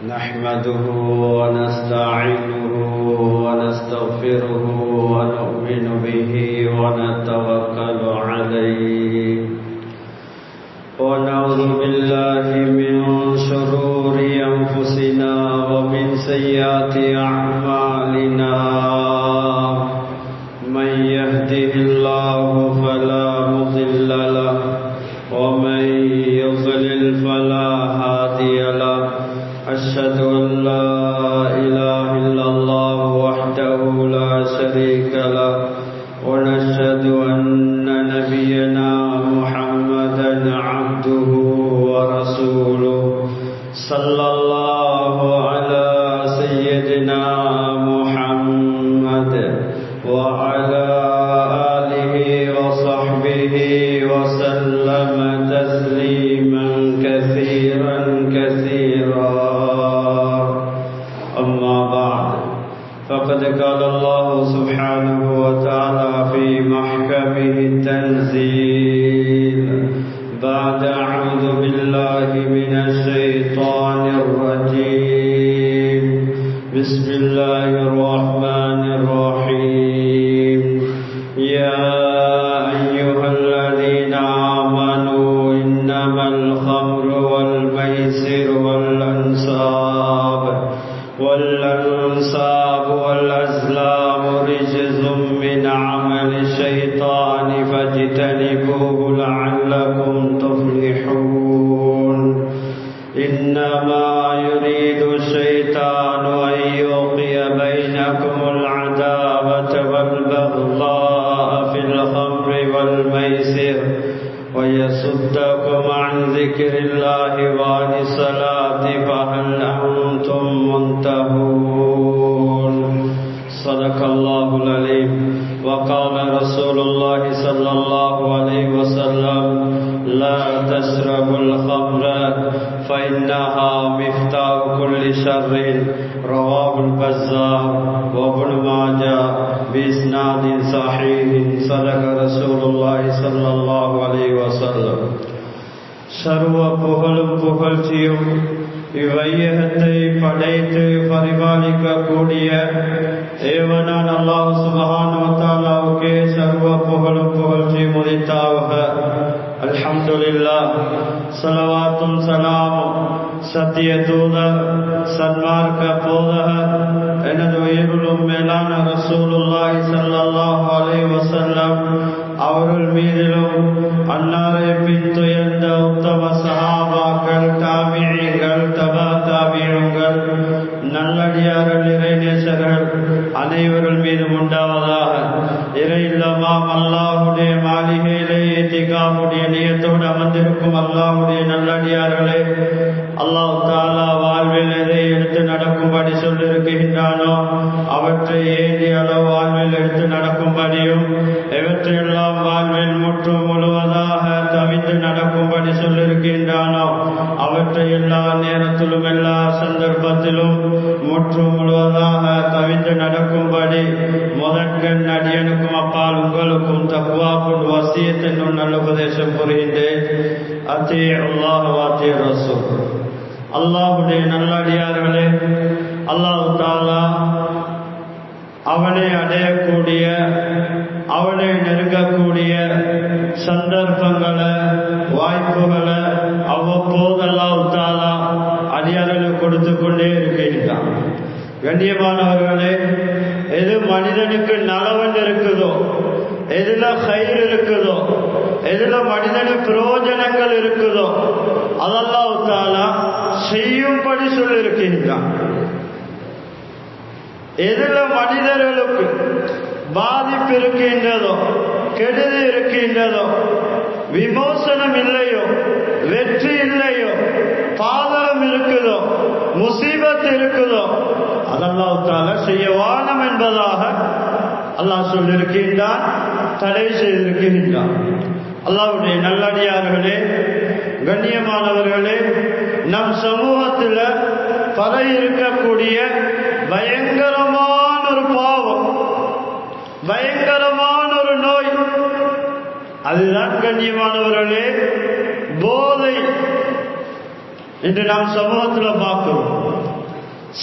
نحمده ونستعينه ونستغفره ونؤمن به ونتوكل عليه ونعوذ بالله من شرور أنفسنا ومن سيئات أعمالنا من يهده الله فلا مضل له ومن يضلل فلا هادي له أشهد أن لا إله إلا الله وحده لا شريك له ونشهد أن نبينا محمدا عبده ورسوله صلى الله على سيدنا محمد وعلى آله وصحبه وسلم تسليما كثيرا كثيرا. أما بعد فقد قال الله سبحانه وتعالى في محكمه التنزيل بعد أعوذ بالله من الشيطان الرجيم بسم الله الرحمن الرحيم يا أيها الذين آمنوا إنما الخمر والميسر والأنصاب والأزلام رجز من عمل الشيطان فاجتنبوه لعلكم تفلحون. إنما يريد الشيطان أن يوقع بينكم العداوة والبغضاء في الخمر والميسر ويصدكم عن ذكر الله وعن الصلاة فهل أنتم منتهون. صدق الله العليم. وقال رسول الله صلى الله عليه وسلم لا تشربوا الخمر فإنها مفتاح كل شر. رواه البزار وابن ماجه بإسناد صحيح. صدق رسول الله صلى الله عليه وسلم. சர்வ புகழும் புகழ்ச்சியும் இவ்வையகத்தை படைத்து பரிபாலிக்க கூடிய ஏவனான் அல்லாஹ் சுப்ஹானஹு வ தஆலாவுக்கே சர்வ புகழும் புகழ்ச்சியும் உரித்தாகுக. அல்ஹம்துலில்லாஹ். ஸலவாத்தும் ஸலாமும் சத்திய தூதர் சன்மார்க்க போதகர் எனது உயிரிலும் மேலான ரசூலுல்லாஹி ஸல்லல்லாஹு அலைஹி வஸல்லம் அவர்கள் மீதிலும் அன்னாரை பின்துயர்ந்த உத்தம சஹாபாக்கள் தாபிஈன்கள் தபா தாபிஈன்கள் நல்லடியார்கள் இறைநேசர்கள் அனைவர்கள் மீதும் உண்டாவதாக. இறை இல்லமாம் அல்லாஹ்வுடைய மாளிகையிலே இத்திகாஃபுடைய நியத்தோடு அமர்ந்திருக்கும் அல்லாஹ்வுடைய நல்லடியார்களே, அல்லாஹ் தஆலா வாழ்வில் எதை எடுத்து நடக்கும்படி சொல்லியிருக்கின்றானோ அவற்றை ஏறிய அளவு வாழ்வில் எடுத்து நடக்கும்படியும் எவற்றையெல்லாம் வாழ்வில் முற்று முழுவதாக தவிர்த்து நடக்கும்படி சொல்லியிருக்கின்றானோ அவற்றை எல்லா நேரத்திலும் எல்லா சந்தர்ப்பத்திலும் முற்று முழுவதாக தவிர்த்து நடக்கும்படி முதற்கண் அடியனுக்கும் அப்பால் உங்களுக்கும் தக்வா கொண்டு வசியத் என்னும் நல்ல உபதேசம் புரிகின்றேன். அத்தீஉல்லாஹ் வ அத்தீஉர் ரசூல். அல்லாஹ்வுடைய நல்லடியார்களே, அல்லாஹ் தஆலா அவனை அடையக்கூடிய அவனை நெருங்கக்கூடிய சந்தர்ப்பங்களை வாய்ப்புகளை அவ்வப்போது அல்லாஹ் தஆலா அடியார்களுக்கு கொடுத்து கொண்டே இருக்கின்றான். கண்ணியமானவர்களே, எது மனிதனுக்கு நலவன் இருக்குதோ, எதுல கயிறு இருக்குதோ, எதுல மனிதனுக்கு பிரயோஜனங்கள் இருக்குதோ அதெல்லாம் தஆலா செய்யும்படி சொல்லியிருக்கின்றான். எதுல மனிதர்களுக்கு பாதிப்பு இருக்கின்றதோ, கெடுதி இருக்கின்றதோ, விமோசனம் இல்லையோ, வெற்றி இல்லையோ, பாதகம் இருக்குதோ, முசீபத் இருக்குதோ அதெல்லாம் தஆலா செய்யவானம் என்பதாக அல்லாஹ் சொல்லியிருக்கின்றான், தடை செய்திருக்கின்றான். அல்லாஹ்வுடைய நல்லடியார்களே, கண்ணியமானவர்களே, நம் சமூகத்தில் பரவி இருக்கக்கூடிய பயங்கரமான ஒரு பாவம், பயங்கரமான ஒரு நோய், அதுதான் கண்ணியமானவர்களே போதை என்று நாம் சமூகத்தில் பார்க்கிறோம்.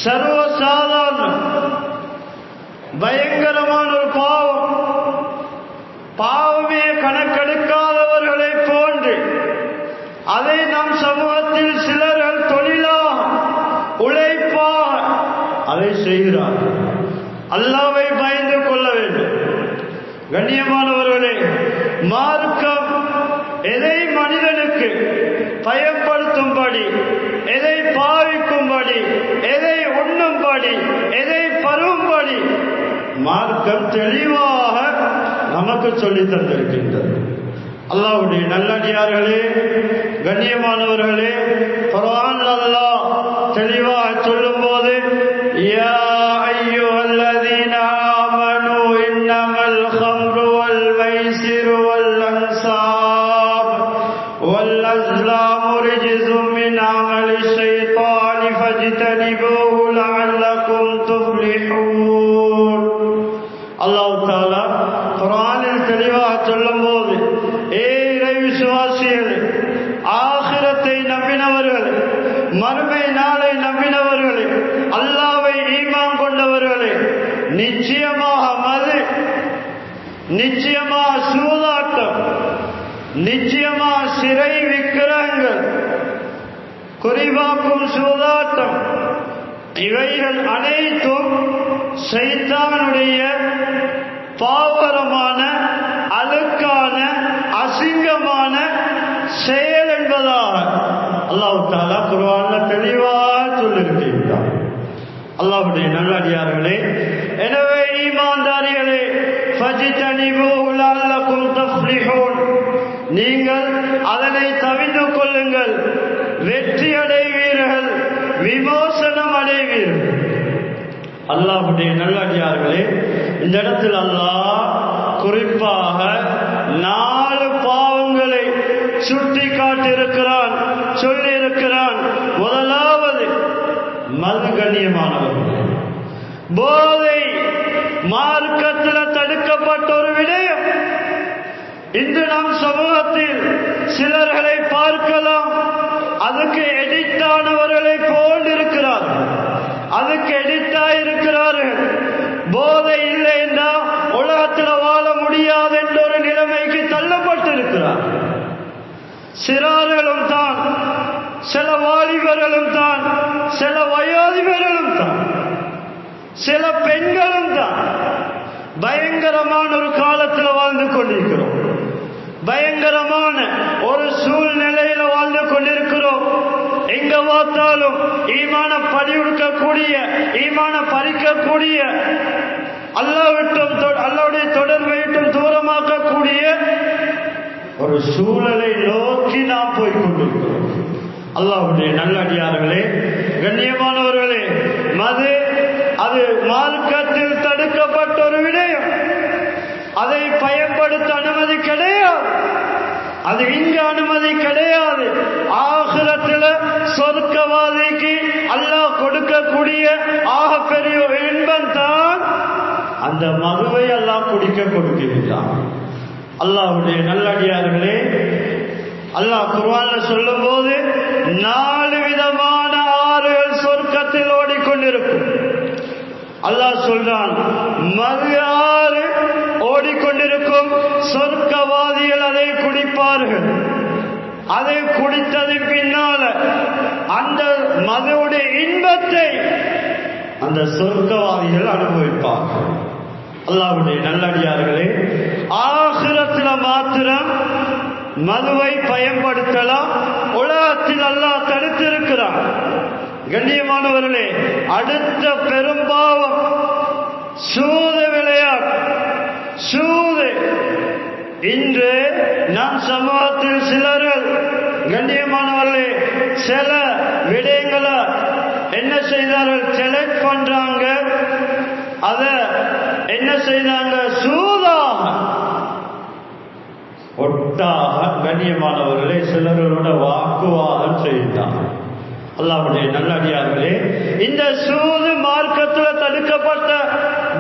சர்வசாதாரண பயங்கரமான ஒரு பாவம். பாவமே கணக்கெடுக்காதவர்களை போன்று அதை நம் சமூகத்தில் சிலர்கள் தொழிலாக உழைப்பாக அதை செய்கிறார்கள். அல்லாஹ்வை பயந்து கொள்ள வேண்டும். கண்ணியமானவர்களே, மார்க்கம் எதை மனிதனுக்கு பயன்படுத்தும்படி, எதை பாவிக்கும்படி, எதை உண்ணும்படி, எதை பருகும்படி மார்க்கம் தெளிவாக நமக்கு சொல்லித் தந்திருக்கின்றது. அல்லாஹ்வுடைய நல்லடியார்களே, கண்ணியமானவர்களே, குர்ஆன் அல்லாஹ் தெளிவாக சொல்லும் போது யா அய்யுஹல்லதீன ஆமனூ இன்னமல் ஹம்ரு வல் மைசிரு வல் அன்சாப் வல் அஸ்லாமு ரிஜ்ஸும் மின் அமலி ஷைத்தானி ஃபஜ்தனிபூஹு லஅல்லகும் துஃப்லிஹூன். அல்லாஹ் தஆலா குர்ஆனில் தெளிவாக சொல்லும் போது, ஏ இறை விசுவாசிகளே, ஆகிரத்தை நம்பினவர்களே, மறுமை நாளை நம்பினவர்களே, அல்லாஹ்வை ஈமான் கொண்டவர்களே, நிச்சயமாக மது, நிச்சயமாக சூதாட்டம், நிச்சயமாக சிறை விக்கிரகங்கள், குறிவாக்கும் சூதாட்டம், இவைகள் அனைத்தும் ஷைத்தானுடைய பாவரமான, அழுக்கான, அசிங்கமான செயல் என்பதாக அல்லாஹ் தஆலா குர்ஆன்ல தெளிவாக சொல்லியிருக்கிறார். அல்லாஹ்வுடைய நல்லடியார்களே, எனவே ஈமான்தாரிகளே, ஃபஜ்தனிபூஹு லஅல்லகும் துஃப்லிஹூன், நீங்கள் அதனை தவிர்த்து கொள்ளுங்கள், வெற்றி அடைவீர்கள், விமோசனம் அடைவீர்கள். அல்லாஹ்வுடைய நல்லடியார்களே, இந்த இடத்தில் அல்லாஹ் குறிப்பாக 4 பாவங்களை சுட்டி காட்டியிருக்கிறான், சொல்லி இருக்கிறான். முதலாவது மது. கண்ணியமானவர்கள், போதை மார்க்கத்தில் தடுக்கப்பட்ட ஒரு விடயம். இன்று நம் சமூகத்தில் சிலர்களை பார்க்கலாம், அதுக்கு எடிட்டானவர்களை போல் இருக்கிறார்கள், அதுக்கு எடிட்டா இருக்கிறார்கள். போதை இல்லை என்றால் உலகத்தில் வாழ முடியாது என்ற ஒரு நிலைமைக்கு தள்ளப்பட்டிருக்கிறார். சிறார்களும் தான், சில வாலிபர்களும் தான், சில வயோதிபர்களும் தான், சில பெண்களும் தான். பயங்கரமான ஒரு காலத்தில் வாழ்ந்து கொண்டிருக்கிறோம், பயங்கரமான ஒரு சூழ்நிலையில வாழ்ந்து கொண்டிருக்கிறோம். எங்க பார்த்தாலும் ஈமான பறிவுடுக்கக்கூடிய, ஈமான பறிக்கக்கூடிய, அல்லாஹ்வுடைய தொடர்பை விட்டும் தூரமாக்கக்கூடிய ஒரு சூழலை நோக்கி நாம் போய் கொண்டிருக்கிறோம். அல்லாஹ்வுடைய நல்லடியார்களே, கண்ணியமானவர்களே, மது அது மார்க்கத்தில் தடுக்கப்பட்ட ஒரு விடயம். அதை பயன்படுத்த அனுமதி கிடையாது, அது இங்கு அனுமதி கிடையாது. ஆகிரத்தில் சொர்க்கவாதிக்கு அல்லாஹ் கொடுக்கக்கூடிய ஆகப்பெரிய இன்பம் தான் அந்த மதுவை அல்லாஹ் குடிக்க கொடுக்கின்றான். அல்லாஹ்வுடைய நல்லடியார்களே, அல்லாஹ் குர்ஆன்ல சொல்லும் போது 4 விதமான ஆறுகள் சொர்க்கத்தில் ஓடிக்கொண்டிருக்கும். அல்லாஹ் சொல்றான், மது ஆறு ஓடிக்கொண்டிருக்கும், சொர்க்கவாதிகள் அதை குடிப்பார்கள். அதை குடித்ததின் பின்னால அந்த மதுவுடைய இன்பத்தை அந்த சொர்க்கவாதிகள் அனுபவிப்பார்கள். அல்லாஹ்வுடைய நல்லடியார்களே, ஆகிரத்தில் மாத்திரம் மதுவை பயன்படுத்தலாம், உலகத்தில் அல்லாஹ் தடுத்திருக்கிறான். கண்ணியமானவர்களே, அடுத்த பெரும்பாவம் சூது விளையாட்டு. சூது இன்று நம் சமூகத்தில் சிலர்கள், கண்ணியமானவர்களே, சில விடயங்களை என்ன செய்தார்கள், செலக்ட் பண்றாங்க, அத என்ன செய்தாங்க, சூதாக ஒட்டாக கண்ணியமானவர்களே சிலர்களோட வாக்குவாதம் செய்தாங்க. அல்லாஹ்வுடைய நல்லடியார்களே, இந்த சூது மார்க்கத்தில் தடுக்கப்பட்ட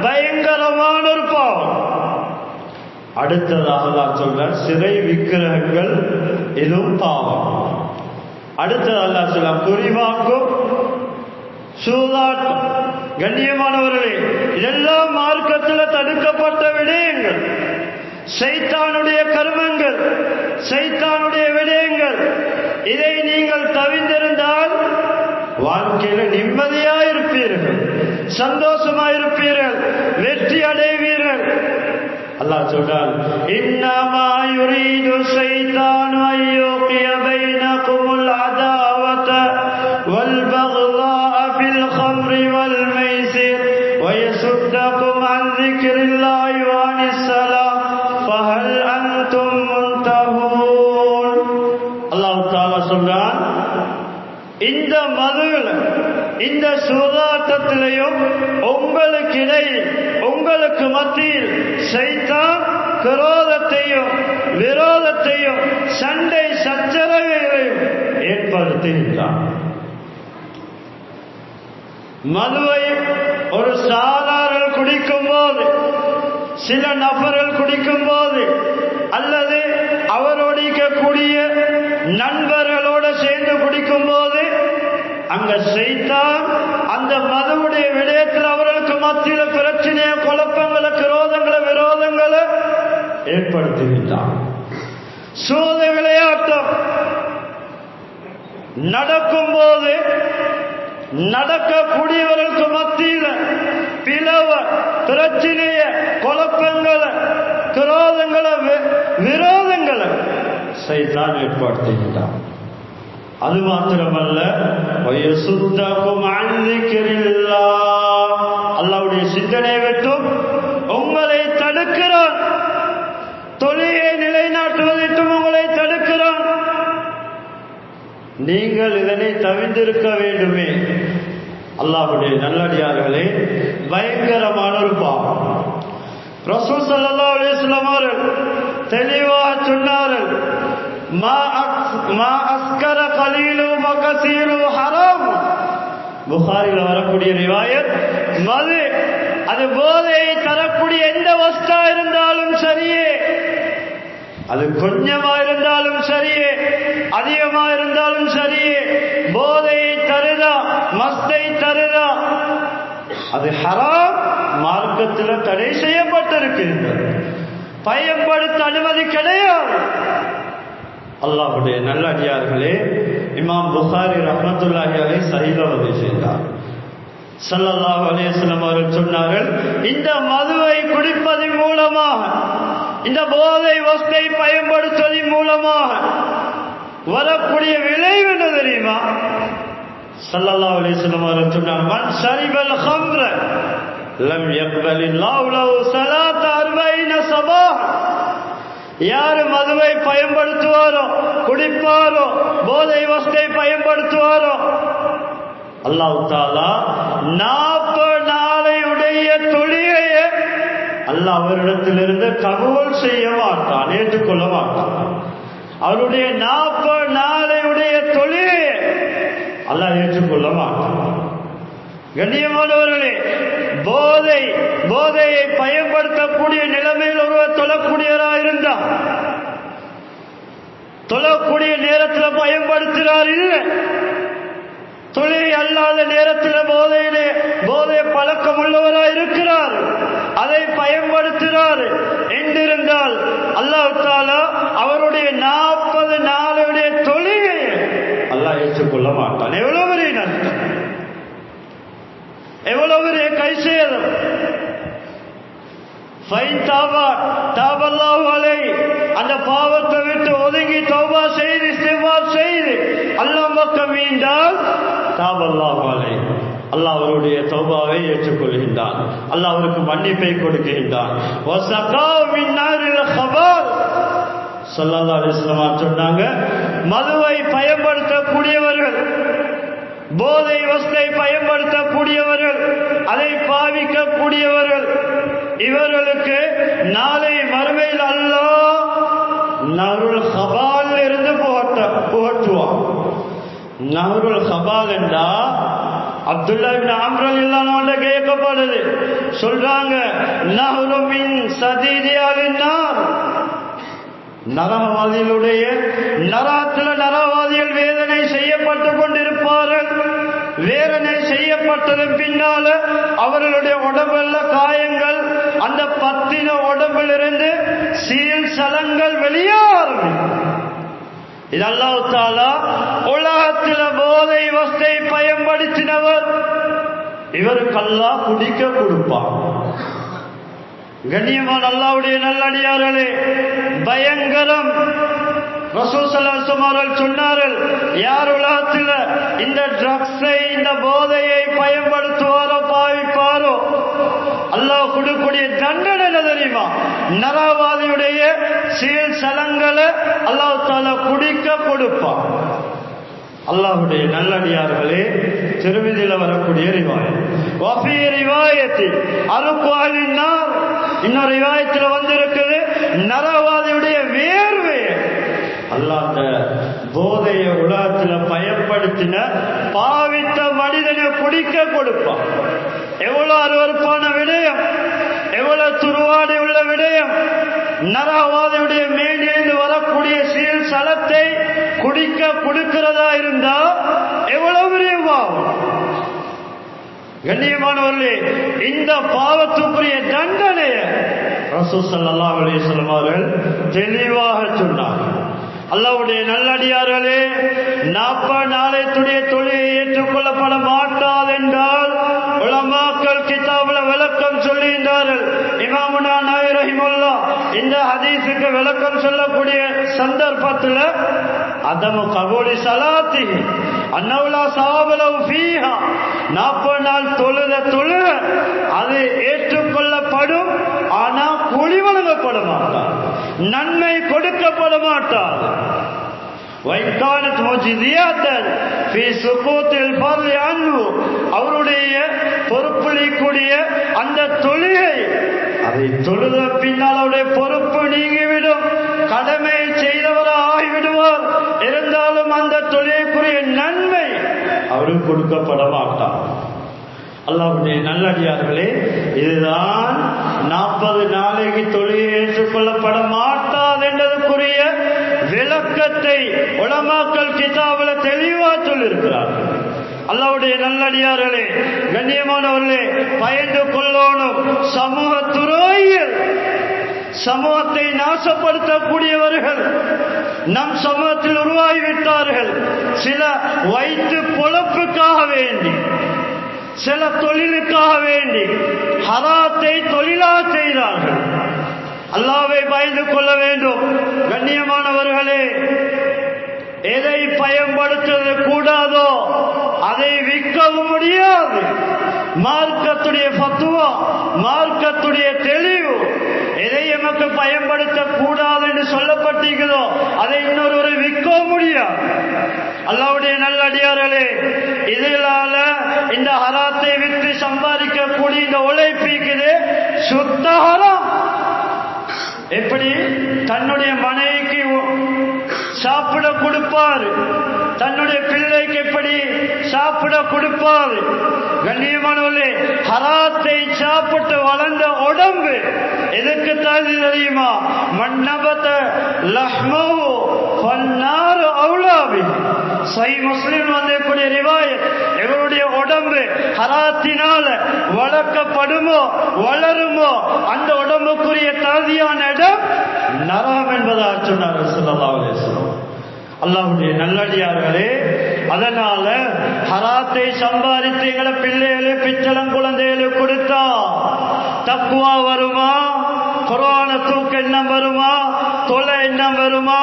பயங்கரமான ஒரு பாவம். அடுத்ததாக அல்லாஹ் சொல்ற சிறை விக்கிரகங்கள், இதுவும் பாவம். அடுத்தது அல்லாஹ் சொல்ல குறிவாக்கும் சூதாட்டம். கண்ணியமானவர்களே, இதெல்லாம் மார்க்கத்தில் தடுக்கப்பட்ட விடயங்கள், சைத்தானுடைய கர்மங்கள், சைத்தானுடைய விடயங்கள். இதை நீங்கள் தவிர்த்திருந்தால் வாழ்க்கையில நிம்மதியாயிருப்பீர்கள், சந்தோஷமாயிருப்பீர்கள், வெற்றி அடைவீர்கள். அல்லாஹ் சொல்றான், இன்னமா யுரீது ஷைத்தானு அய்யுகிய பைனகுமுல் அதாவத வல் பக்தாஅ ஃபில் ഖம்ரி வல் மைஸிர் வயசுத்தகும் அன் ذிக்ரில்லாஹி வ அனிஸ் ஸலாம் ஃபஹல் அன்தும் முன்தஹூன். அல்லாஹ் தஆலா சொல்றான், இந்த மதுவில், இந்த சூதாட்டத்திலையும் உங்களுக்கிடையில், உங்களுக்கு மத்தியில் சைத்தான் குரோதத்தையும் விரோதத்தையும் சண்டை சச்சரவைகளையும் ஏற்படுத்துகின்றான். மதுவை ஒரு சாதாரண குடிக்கும் போது, சில நபர்கள் குடிக்கும் போது, அல்லது அவரோடு இருக்கக்கூடிய நண்பர்களோடு சேர்ந்து குடிக்கும் போது, அங்க சைத்தான் அந்த மதுவுடைய விடயத்தில் அவர்களுக்கு மத்தியில் பிரச்சனைய, குழப்பங்களை, குரோதங்களை, விரோதங்களை ஏற்படுத்துகின்றான். சூத விளையாட்டம் நடக்கும் போது நடக்கக்கூடியவர்களுக்கு மத்தியில் பிளவ, பிரச்சனைய, குழப்பங்களை, குரோதங்களை, விரோதங்களை சைத்தான் ஏற்படுத்துகின்றான். அது மாத்திரமல்ல, அல்லாஹ்வுடைய சிந்தனை விட்டும் உங்களை தடுக்கிறான். தொழுகையை நிலைநாட்டுவதற்கும் உங்களை தடுக்கிறான். நீங்கள் இதனை தவிர்த்திருக்க வேண்டுமே. அல்லாஹ்வுடைய நல்லடியார்களே, பயங்கரமான ஒரு பாவம். ரசூல் ஸல்லல்லாஹு அலைஹி வஸல்லம் அவர்கள் தெளிவாக சொன்னார்கள், மா அஸ்கர கலீலு வகசீரு ஹராம். புகாரில வரக்கூடிய ரிவாயத், மது அது போதையை தரக்கூடிய எந்த வஸ்தா இருந்தாலும் சரியே, அது கொஞ்சமா இருந்தாலும் சரியே, அதிகமா இருந்தாலும் சரியே, போதையை தருதா, மஸ்தை தருதா, அது ஹராம், மார்க்கத்தில் தடை செய்யப்பட்டிருக்கின்றது, பயன்படுத்த அனுமதி கிடையாது. அல்லாஹ்வுடைய நல்லடியார்களே, இமாம் புகாரி ரஹ்மத்துல்லாஹி அலைஹி சஹீஹ் பதிவு செய்தார். ஸல்லல்லாஹு அலைஹி வஸல்லம் அவர்கள் சொன்னார்கள், இந்த மதுவை குடிப்பதன் மூலமாக, இந்த போதை வஸ்தை பயன்படுத்துவதன் மூலமாக வரக்கூடிய விளைவு என்ன தெரியுமா? ஸல்லல்லாஹு அலைஹி வஸல்லம் அவர்கள் சொன்னார்கள், மன் ஷரிபல் ഖம்ர லம் யக்பலில்லாஹு லஹு ஸலாத 40 சபாஹ். யார் மதுவை பயன்படுத்துவாரோ, குடிப்பாரோ, போதை வஸ்தை பயன்படுத்துவாரோ, அல்லாஹ் தஆலா 40 நாளையுடைய தொழுகையை அல்லாஹ் அவரிடத்திலிருந்து கபூல் செய்ய மாட்டான், ஏற்றுக்கொள்ள மாட்டான். அவருடைய 40 நாளையுடைய தொழுகையை அல்லாஹ் ஏற்றுக்கொள்ள மாட்டான். கண்ணியமானவர்களே, போதையை பயன்படுத்தக்கூடிய நிலைமையில் ஒருவர் தொழக்கூடியவராக இருந்தார், தொழக்கூடிய நேரத்தில் பயன்படுத்துகிறார் இல்லை, தொழிலை அல்லாத நேரத்தில் போதை பழக்கம் உள்ளவராக இருக்கிறார், அதை பயன்படுத்துகிறார் என்றிருந்தால் அல்லாஹ் தஆலா அவருடைய 40 நாளுடைய தொழிலை அல்லாஹ் ஏற்றுக்கொள்ள மாட்டான். எவ்வளவு பெரிய நஷ்டம், எவ்வளவு பெரிய கை சேதம். அந்த பாவத்தை விட்டு ஒதுங்கி தௌபா செய்து இஸ்திக்பார் செய்து அல்லாஹ் பக்கம் மீண்டால் தாபல்லாஹு அலைஹி, அல்லாஹ் அவருடைய தௌபாவை ஏற்றுக்கொள்கின்றான், அல்லாஹ் அவருக்கு மன்னிப்பை கொடுக்கின்றான். ஸல்லல்லாஹு அலைஹி வஸல்லம் சொன்னாங்க, மதுவை பயன்படுத்தக்கூடியவர்கள், போதை வஸ்தை பயன்படுத்தக்கூடியவர்கள், அதை பாவிக்கக்கூடியவர்கள், இவர்களுக்கு நாளை மறுமையில் அல்லாஹ் நஹருல் ஹபால் இருந்து புகட்டுவான். நஹருல் ஹபால் என்றா அப்துல்லா இப்னு அம்ர் ரலியல்லாஹு அன்ஹு கேட்கப்படுது, சொல்றாங்க, நஹரு மின் சதீதி அலின்னார், நரகவாதிகளுடைய நரகத்தில் நரகவாதிகள் வேதனை செய்யப்பட்டு கொண்டிருப்பார்கள். வேதனை செய்யப்பட்டதன் பின்னால அவர்களுடைய உடம்புல காயங்கள், அந்த பத்தின உடம்பிலிருந்து சீல் சலங்கள் வெளியாகும். இது அல்லாஹ் தஆலா உலகத்தில் போதை வஸ்தை பயன்படுத்தினவர், இவருக்கு அல்லாஹ் குடிக்க கொடுப்பான். கண்ணியமான அல்லாஹ்வுடைய நல்லடியார்களே, பயங்கரம். ரசூல் ஸல்லல்லாஹு அலைஹி வஸல்லம் சொன்னார்கள், யார் உலகத்தில் இந்த ட்ரக்ஸை, இந்த போதையை பயன்படுத்துவாரோ பாவிப்பாரோ அல்லாஹ் கொடுக்கக்கூடிய தண்டனை என்ன தெரியுமா? நரவாதியுடைய சீல் சலங்களை அல்லாஹ் தஆலா குடிக்க கொடுப்பான். அல்லாஹ்வுடைய நல்லடியார்களே, திருமதியில் வரக்கூடிய ரிவாயத், வஃபீ ரிவாயத்தில் அருக்வாலின்னா, இன்னொரு ரிவாயத்தில் வந்திருக்குது, நரவாதியுடைய வேர்வை அல்லாஹ் அந்த போதைய உலகத்தில் பயன்படுத்தின பாவித்த மனிதனை குடிக்க கொடுப்பான். எவ்வளவு அருவருப்பான விடயம், எவ்வளவு துருவாடி உள்ள விடயம். நரவாதியுடைய மேலிருந்து வரக்கூடிய சீல் சலத்தை குடிக்க கொடுக்கிறதா இருந்தா எவ்வளவு பெரிய பாவம். கண்ணியமானவர்களே, இந்த பாவத்துக்குரிய தண்டனைய ரசூல் ஸல்லல்லாஹு அலைஹி வஸல்லம் அவர்கள் தெளிவாக சொன்னார்கள். அல்லாஹ்வுடைய நல்லடியார்களே, 40 நாளைத்துடைய தொழிலை ஏற்றுக்கொள்ளப்பட மாட்டாது என்றால் உலமாக்கள் கிதாபுல விளக்கம் சொல்லுகின்றார்கள். இமாமுனா நவவி ரஹிமஹுல்லாஹ் இந்த ஹதீஸுக்கு விளக்கம் சொல்லக்கூடிய சந்தர்ப்பத்தில் அதமு கபூலி ஸலாத்தி அன்னவுலா ஸவாபலஹு ஃபீஹா, 40 நாள் தொழுத அது ஏற்றுக்கொள்ளப்படும், ஆனா கூலி வழங்கப்பட மாட்டார், நன்மை கொடுக்கப்பட மாட்டார். அவருடைய பொறுப்புடைய அந்த தொழுகை, அதை தொழுத பின்னால் அவருடைய பொறுப்பு நீங்கிவிடும், கடமை செய்தவராக ஆகிவிடுவார். இருந்தாலும் அந்த தொழுகைக்குரிய நன்மை அவருக்கு கொடுக்கப்பட மாட்டார். அல்லாஹ்வுடைய நல்லடியார்களே, இதுதான் 40 நாளைக்கு தொழுகை ஏற்றுக்கொள்ளப்பட மாட்டாது என்றதுக்குரிய விளக்கத்தை உலமாக்கள் கிதாபுல தெளிவா சொல்லியிருக்கிறார்கள். அல்லாஹ்வுடைய நல்லடியார்களே, கண்ணியமானவர்களே, பயந்து கொள்ளணும். சமூக துரோகிகள், சமூகத்தை நாசப்படுத்தக்கூடியவர்கள் நம் சமூகத்தில் உருவாகிவிட்டார்கள். சில வயிற்று பொழப்புக்காக வேண்டி, சில தொழிலுக்காக வேண்டி ஹராத்தை தொழிலாக செய்தார்கள். அல்லாஹ்வை பயந்து கொள்ள வேண்டும். கண்ணியமானவர்களே, எதை பயன்படுத்த கூடாதோ அதை விற்கவும் முடியாது. மார்க்கத்துடைய ஃபத்வா, மார்க்கத்துடைய தெளிவு, எதை எமக்கு பயன்படுத்த கூடாது என்று சொல்லப்பட்டிருக்கிறதோ அதை இன்னொரு விற்கவும் முடியாது. அல்லாஹ்வுடைய நல்லடியார்களே, இதனால இந்த ஹராத்தை விற்று சம்பாதிக்கக்கூடிய இந்த உழைப்பிக்குது சுத்த ஹராம். எப்படி தன்னுடைய மனைவிக்கு சாப்பிட கொடுப்பார், தன்னுடைய பிள்ளைக்கு எப்படி சாப்பிட கொடுப்பார். கண்ணியமானவர்களே, ஹராத்தை சாப்பிட்டு வளர்ந்த உடம்பு எதுக்கு தாதி தெரியுமா? மன்னபத லஹ்மஹு ஃபன்னாரு அவுலாபி. சஹீஹ் முஸ்லிம் வந்தக்கூடிய ரிவாயத், எவருடைய உடம்பு ஹராத்தினால வளர்க்கப்படுமோ வளருமோ அந்த உடம்புக்குரிய தாதியான இடம் நரகம் என்பதாக சொன்னார் ஸல்லல்லாஹு அலைஹி வஸல்லம். அல்லாஹ்வுடைய நல்லடியார்களே, அதனால ஹராத்தை சம்பாதித்து எங்களை பிள்ளைகளே பிச்சளம் குழந்தைகளுக்கு கொடுத்தா தக்குவா வருமா? குர்ஆன தூக்க எண்ணம் வருமா? தொலை எண்ணம் வருமா?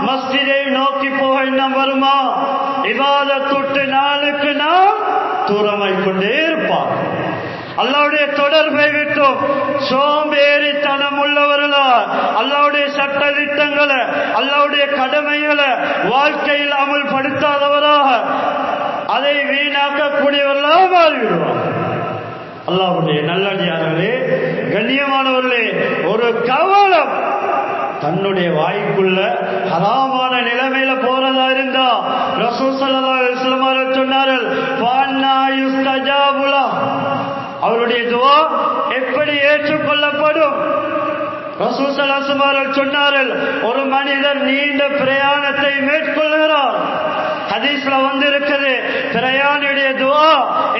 மஸ்ஜிதை நோக்கி போக எண்ணம் வருமா? இபாதத்துட்டு நாளுக்கு நாள் தூரமாய் கொண்டே இருப்பார். அல்லாஹ்வுடைய தொடர்பை விட்டோம் சோம்பேறித்தனம் உள்ளவர்களா அல்லாஹ்வுடைய சட்ட திட்டங்களை, அல்லாஹ்வுடைய கடமைகளை வாழ்க்கையில் அமல்படுத்தாதவராக அதை வீணாக்கக்கூடியவர்களாக மாறிவிடுவார். அல்லாஹ்வுடைய நல்லடியார்களே, கண்ணியமானவர்களே, ஒரு கவலம் தன்னுடைய வாய்க்குள்ள ஹராமான நிலைமையில போறதா இருந்தா ரசூல் ஸல்லல்லாஹு அலைஹி வஸல்லம் அவர்கள் சொன்னார்கள், ஃபன்னா யுஸ்தஜாபு லஹ், அவருடைய துஆ எப்படி ஏற்றுக்கொள்ளப்படும்? ரசூல் ஸல்லல்லாஹு அலைஹி வஸல்லம் அவர்கள் சொன்னார்கள், ஒரு மனிதர் நீண்ட பிரயாணத்தை மேற்கொள்கிறார், ஹதீஸ்ல வந்திருக்குது, பிரயாணியுடைய துஆ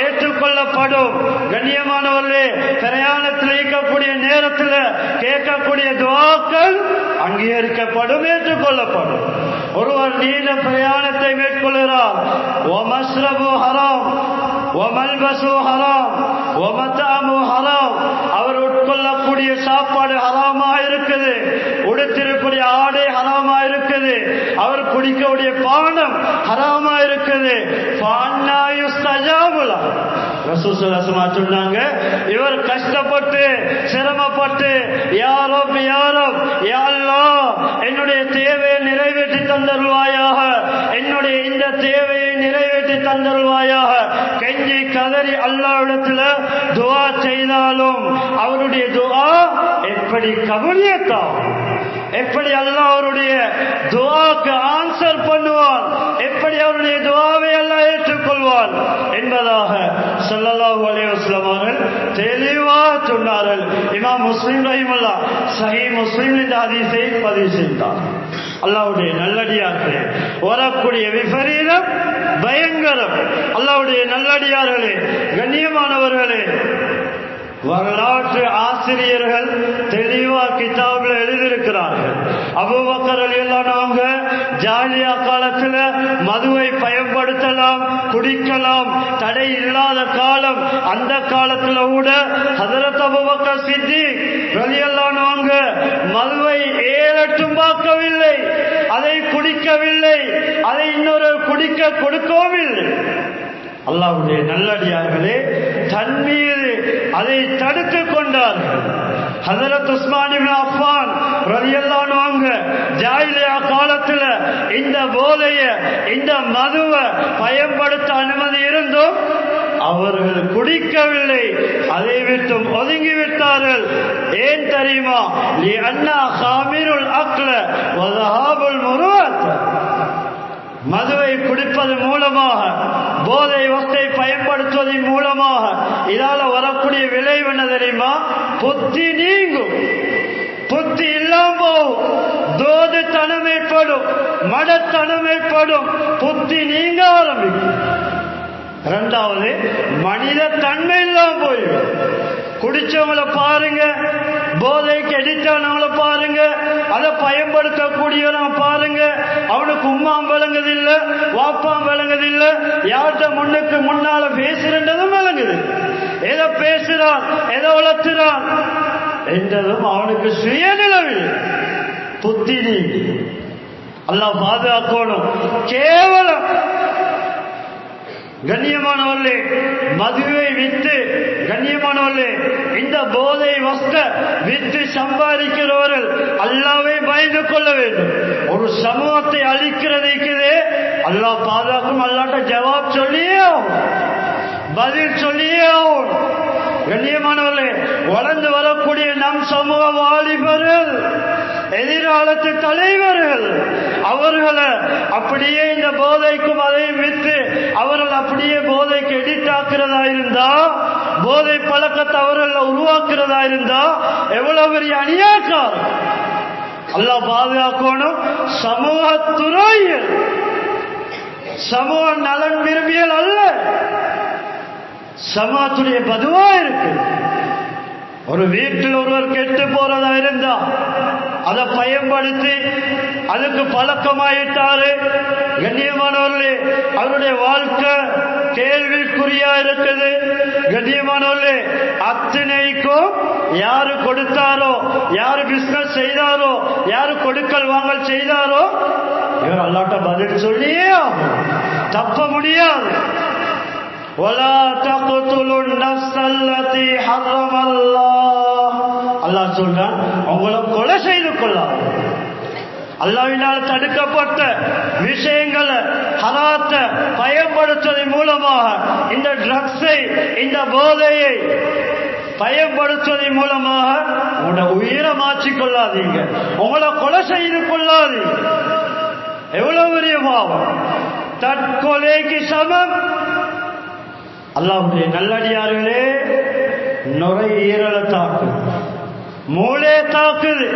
ஏற்றுக்கொள்ளப்படும். கண்ணியமானவர்களே, பிரயாணத்தில் இருக்கக்கூடிய நேரத்தில் கேட்கக்கூடிய துஆக்கள் அங்கீகரிக்கப்படும், ஏற்றுக்கொள்ளப்படும். ஒருவர் நீண்ட பிரயாணத்தை மேற்கொள்கிறார், வமஸ்ரபு ஹராம் வமல்பசு ஹராம் வமதஅமு ஹராம், அவர் உட்கொள்ளக்கூடிய சாப்பாடு ஹராமா இருக்குது, உடுத்திருக்கூடிய ஆடை ஹராமா இருக்குது, அவர் குடிக்கக்கூடிய பானம் ஹராமா இருக்குது. சொன்னாங்க, இவர் கஷ்டப்பட்டு சிரமப்பட்டு யா ரப் யா ரப் யா அல்லாஹ் என்னுடைய தேவையை நிறைவேற்றி தந்தருள்வாயாக, என்னுடைய இந்த தேவையை நிறைவேற்றி தந்தருள்வாயாக கெஞ்சி கதறி அல்லாஹ்விடத்தில் துஆ செய்தாலும் அவருடைய துஆ எப்படி கபூலியத்தாம், எப்படி அல்லாஹ் அவருடைய துஆக்கு ஆன்சர் பண்ணுவான், எப்படி அவருடைய துஆவை அல்லாஹ் ஏற்றுக்கொள்வான் என்பதாக ஸல்லல்லாஹு அலைஹி வஸல்லம் அவர்கள் தெளிவாக சொன்னார்கள். இமாம் முஸ்லிம் ரஹிமஹுல்லாஹ் சஹீஹ் முஸ்லிம் இந்த ஹதீஸை பதிவு செய்தார். அல்லாஹ்வுடைய நல்லடியார்களே, வரக்கூடிய விபரீதம் பயங்கரம். அல்லாஹ்வுடைய நல்லடியார்களே, கண்ணியமானவர்களே, வரலாற்று ஆசிரியர்கள் தெளிவா கிதாபில் எழுதியிருக்கிறார்கள். அபூபக்கர் ரலியல்லாஹு அன்ஹு ஜாஹிலியா காலத்தில் மதுவை பயன்படுத்தலாம், குடிக்கலாம், தடை இல்லாத காலம். அந்த காலத்தில் கூட ஹஜ்ரத் அபூபக்கர் சித்திக் ரலியல்லாஹு அன்ஹு மதுவை ஏலட்டும் பார்க்கவில்லை, அதை குடிக்கவில்லை, அதை இன்னொரு குடிக்க கொடுக்கவும் இல்லை. அல்லாஹ்வுடைய நல்லடியார்களே, தன் மீது அதை தடுத்துக் கொண்டார்கள். ஹஜ்ரத் உஸ்மான் இப்னு அஃபான் ரலியல்லாஹு அன்ஹு ஜாஹிலியா காலத்தில் இந்த போதையை, இந்த மதுவை பயன்படுத்த அனுமதி இருந்தும் அவர்கள் குடிக்கவில்லை, அதை விட்டு ஒதுங்கிவிட்டார்கள். ஏன் தெரியுமா? லிஅன்னா ஹாமிருல் அக்ல வ ஸஹாபுல் முருவத், மதுவை குடிப்பது மூலமாக, போதை வஸ்தை பயன்படுத்துவதன் மூலமாக இதால வரக்கூடிய விளைவு என்ன தெரியுமா? புத்தி நீங்கும், புத்தி இல்லாம போகும், தோதுத்தனம் ஏற்படும், மடத்தனம் ஏற்படும், புத்தி நீங்க ஆரம்பிக்கும். இரண்டாவது, மனித தன்மை இல்லாம போயிடும். குடிச்சவங்களை பாருங்க, போதைக்கு எடிட்டானவங்களை பாருங்க, அதை பயன்படுத்தக்கூடியவனை பாருங்க, அவனுக்கு உம்மாம் விளங்குதில்லை, வாப்பாம் விளங்குதில்லை, யார்கிட்ட முன்னுக்கு முன்னால பேசுறதும் விளங்குது, எதை பேசுறான், எதை வளர்த்துறான் என்றதும் அவனுக்கு சுயநிலவில் புத்தி நீங்கி. அல்லாஹ் பாதுகாக்கணும். கேவலம் கண்ணியமானவர்களே, மதுவை வித்து, கண்ணியமானவர்களே, இந்த போதை வஸ்த வித்து சம்பாதிக்கிறவர்கள் அல்லாஹ்வை பயந்து கொள்ள வேண்டும். ஒரு சமூகத்தை அழிக்கிறதுக்குதே அல்லாஹ் பாதுகாக்கும். அல்லாஹ்ட்ட ஜவாப் சொல்லியே ஆகும், பதில் சொல்லியே ஆகும். கண்ணியமானவர்களே, வளர்ந்து வரக்கூடிய நம் சமூக வாலிபர்கள், எதிர்காலத்து தலைவர்கள், அவர்களை அப்படியே இந்த போதைக்கும் அதையும் வித்து அவர்கள் அப்படியே போதைக்கு எடிட்டாக்குறதா இருந்தா, போதை பழக்கத்தை அவர்கள் உருவாக்குறதா இருந்தா எவ்வளவு பெரிய அநியாயக்கார். அல்லாஹ் பாதுகாக்கணும். சமூக துறையில் சமூக நலன் விரும்பியல் அல்ல, சமூகத்துடைய பதுவா இருக்கு. ஒரு வீட்டில் ஒருவர் கெட்டு போறதா இருந்தா அதை பயன்படுத்தி அதுக்கு பழக்கமாயிட்டாரு, கண்ணியமானவர்களே, அவருடைய வாழ்க்கை கேள்விக்குறியா இருக்குது. கண்ணியமானவர்களே, அத்தனைக்கும் யாரு கொடுத்தாரோ, யாரு பிசினஸ் செய்தாரோ, யாரு கொடுக்கல் வாங்கல் செய்தாரோ இவர் அல்லாஹ்ட்ட பதில் சொல்லியே ஆகும், தப்ப முடியாது. وَلَا تَقْتُلُوا النَّفْسَ الَّتِي حَرَّمَ اللَّهُ, அல்லாஹ் சொல்றான், உங்களை கொலை செய்து கொள்ளாது. அல்லாஹ்வினால் தடுக்கப்பட்ட விஷயங்களை, ஹராத்த பயன்படுத்துவதன் மூலமாக, இந்த ட்ரக்ஸை, இந்த போதையை பயன்படுத்துவதன் மூலமாக உங்களோட உயிரை மாற்றிக் கொள்ளாதீங்க, உங்களை கொலை செய்து கொள்ளாதீங்க. எவ்வளவு பெரிய பாவம்! தற்கொலைக்கு சமம். அல்லாஹ்வுடைய நல்லடியார்களே, நுரையீரலை தாக்குது, மூளை தாக்குது,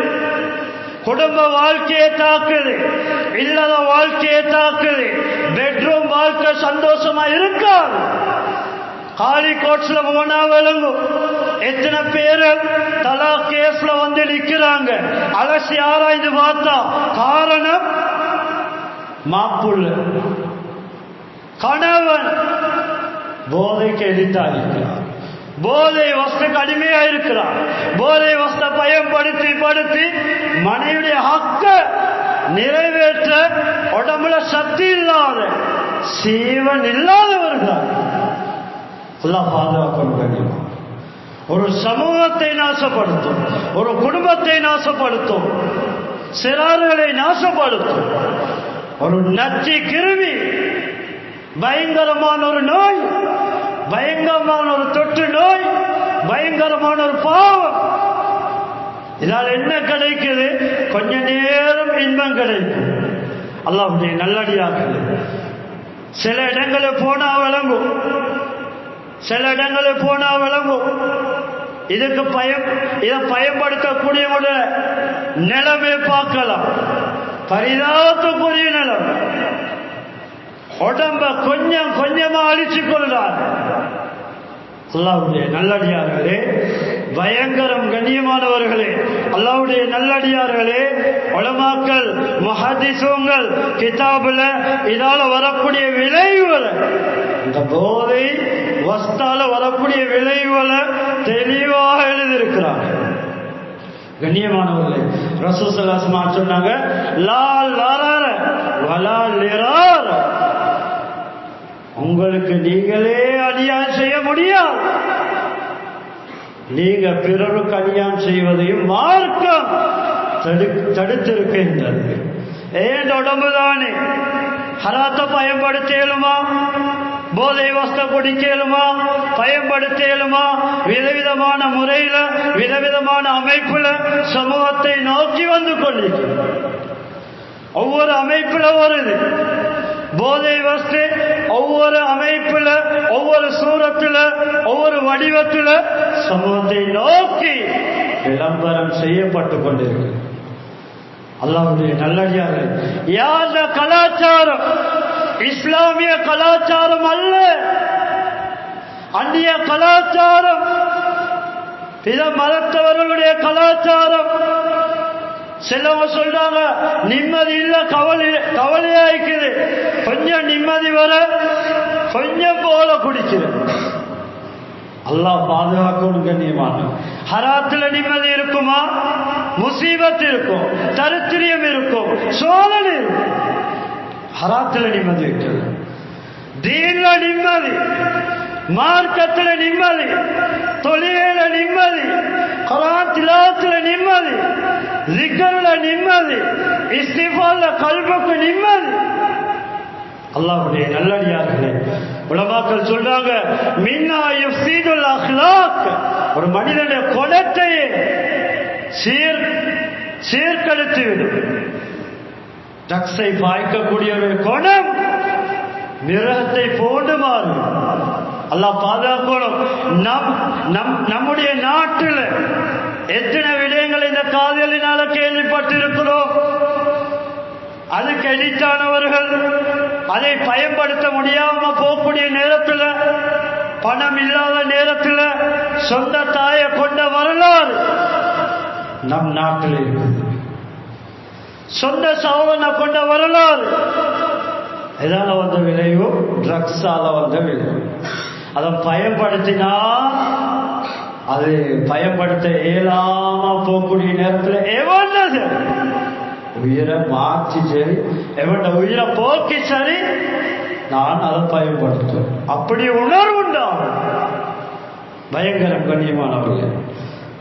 குடும்ப வாழ்க்கையை தாக்குது, இல்லற வாழ்க்கையை தாக்குது, பெட்ரூம் வாழ்க்கை சந்தோஷமா இருக்காது. காலி கோட்ஸ்ல போனா விளங்கும் எத்தனை பேரு தலா கேஸ்ல வந்து நிக்கிறாங்க. அலசி ஆராய்ந்து பார்த்தா காரணம் மாப்புள்ள கணவன் போதைக்கு எதிர்த்தா இருக்கிறார், போதை வஸ்துக்கு அடிமையா இருக்கிறார், போதை வஸ்தை பயன்படுத்தி மனைவியுடைய ஹக்க நிறைவேற்ற உடம்புல சக்தி இல்லாத சீவன் இல்லாதவர்கள் எல்லாம் பாதுகாக்கணும். ஒரு சமூகத்தை நாசப்படுத்தும், ஒரு குடும்பத்தை நாசப்படுத்தும், சிறார்களை நாசப்படுத்தும். ஒரு நச்சு கிருமி, பயங்கரமான ஒரு நோய், பயங்கரமான ஒரு தொற்று நோய், பயங்கரமான ஒரு பாவம். இதால் என்ன கிடைக்குது? கொஞ்ச நேரம் இன்பம் கிடைக்கும். அல்லாஹ்வுடைய நல்லடியார்கள் சில இடங்களில் போனா விளங்கும், சில இடங்களில் போனா விளங்கும். இதை பயன்படுத்தக்கூடியவங்க நிலைமை பார்க்கலாம். பரிதாபத்துக்குரிய நிலம். உடம்ப கொஞ்சம் கொஞ்சமா அழிச்சு கொள்றார். அல்லாஹ்வுடைய நல்லடியார்களே, பயங்கரம் கண்ணியமானவர்களே, அல்லாஹ்வுடைய நல்லடியார்களே, உலமாக்கள் முஹத்திஸுங்கள் கிதாபுல இதால வரக்கூடிய விளைவுகளை, இந்த போதை வஸ்தால வரக்கூடிய விளைவுகளை தெளிவாக எழுதியிருக்கிறார். கண்ணியமானவர்களே, ரசூல் ஸல்லல்லாஹு அலைஹி வஸல்லம் சொன்னாங்க, லா லரர வலா லிரார, உங்களுக்கு நீங்களே அநியாயம் செய்ய முடியாது, நீங்க பிறருக்கு அநியாயம் செய்வதையும் மார்க்கம் தடுத்திருக்கின்றது. ஏன் உடம்புதானே ஹராத்தை பயன்படுத்தலுமா, போதை வஸ்தை குடிக்கலுமா, பயன்படுத்தலுமா, விதவிதமான முறையில விதவிதமான அமைப்புல சமூகத்தை நோக்கி வந்து கொண்டிருக்கிறது. ஒவ்வொரு அமைப்புல வருது போதை வஸ்து, ஒவ்வொரு அமைப்புல ஒவ்வொரு சூரத்துல ஒவ்வொரு வடிவத்துல சமூகத்தை நோக்கி விளம்பரம் செய்யப்பட்டு கொண்டிருக்கு. அல்லாஹ்வுடைய நல்லடியார்கள், யார கலாச்சாரம் இஸ்லாமிய கலாச்சாரம் அல்ல, அந்நிய கலாச்சாரம், பிற மதத்தவர்களுடைய கலாச்சாரம். சிலவங்க சொல்றாங்க நிம்மதி இல்ல, கவலையா இருக்குது, கொஞ்சம் நிம்மதி வர கொஞ்சம் போல குடிக்கிறது. அல்லாஹ் பாதுகாக்கணும். கண்ணியமான ஹராத்துல நிம்மதி இருக்குமா? முசீபத் இருக்கும், தரித்திரியம் இருக்கும், சோதனை இருக்கும். ஹராத்துல நிம்மதி இருக்கிறது, தீன்ல நிம்மதி, மார்க்கத்துல நிம்மதி, தொழில நிம்மதி, குர்ஆன் திலாவத்துல நிம்மதி, ஸிக்ர்ல நிம்மதி, இஸ்திஃபார்ல கல்புக்கு நிம்மதி. அல்லாஹ்வுடைய நல்லடியார்களே, உலமாக்கள் சொல்றாங்க, மின்னா யுஃஸிதுல் அக்லாக், ஒரு மனிதனுடைய குணத்தை சீர்கெடுத்து விடும். ட்ரக்ஸை பாய்க்கக்கூடிய ஒரு குணம் மிருகத்தை போன்று மாறும். அல்லாஹ் பாதுகாக்கணும். நம்முடைய நாட்டில் எத்தனை விடயங்கள் இந்த காதலினால கேள்விப்பட்டிருக்கிறோம். அதுக்கு எடிட்டானவர்கள் அதை பயன்படுத்த முடியாம போகக்கூடிய நேரத்தில், பணம் இல்லாத நேரத்தில் சொந்த தாயை கொண்ட வரலாறு நம் நாட்டில் இருக்குது. சொந்த சகோதரனை கொண்ட வரலாறு. எதால வந்த விளைவு? ட்ரக்ஸால வந்த விளைவு. அதை பயன்படுத்தினா அது பயன்படுத்த இயலாம போகக்கூடிய நேரத்தில் எவனது உயிரை மாற்றி சரி, எவன் உயிரை போக்கி சரி, நான் அதை பயன்படுத்துவேன். அப்படி உணர்வு உண்டாகும். பயங்கரம் கண்ணியமானவர்கள்.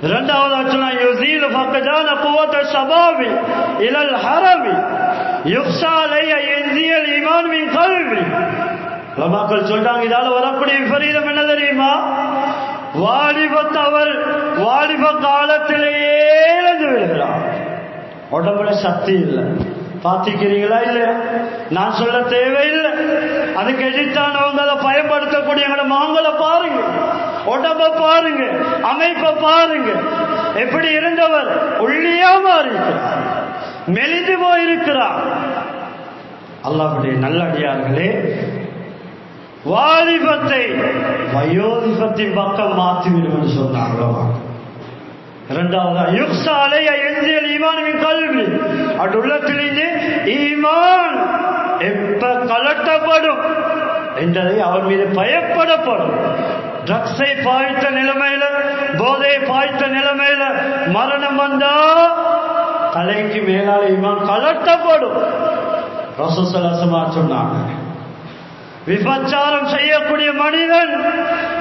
இரண்டாவது சொன்னா, யுஸீலு ஃபக்தான குவத ஷபாபி இலல் ஹரமி யுஃஸா அலைய யன்சியல் ஈமான் மின் கல்பி. உலமாக்கள் சொல்றாங்க, இதால வரக்கூடிய விபரீதம் என்ன தெரியுமா? வாலிபத்தவர் வாலிப காலத்திலேயே இழந்து விடுகிறார். உடம்புல சக்தி இல்லை. பார்த்திக்கிறீங்களா இல்லையா? நான் சொல்ல தேவையில்லை. அதுக்கு எதிர்த்தானவங்க அதை பயன்படுத்தக்கூடிய மாங்களை பாருங்க, உடம்ப பாருங்க, அமைப்பை பாருங்க. எப்படி இருந்தவர் ஒல்லியா மாறி மெலிந்து போயிருக்கிறார். அல்லாஹ்வுடைய நல்லடியார்களே, வாலிபத்தை வயோதிபத்தின் பக்கம் மாற்றிவிடும் என்று சொன்னார்களோ. இரண்டாவது கல்வி அது உள்ளத்திலிருந்து ஈமான் எப்ப கலட்டப்படும் என்பதை அவர் மீது பயப்படப்படும். ட்ரக்ஸை பாய்த்த நிலைமையில, போதையை பாய்த்த நிலைமையில மரணம் வந்தா தலைக்கு மேலால ஈமான் கலட்டப்படும். ரசூல் ஸல்லல்லாஹு அலைஹி வஸல்லம் சொன்னாங்க, விபச்சாரம் செய்யக்கூடிய மனிதன்,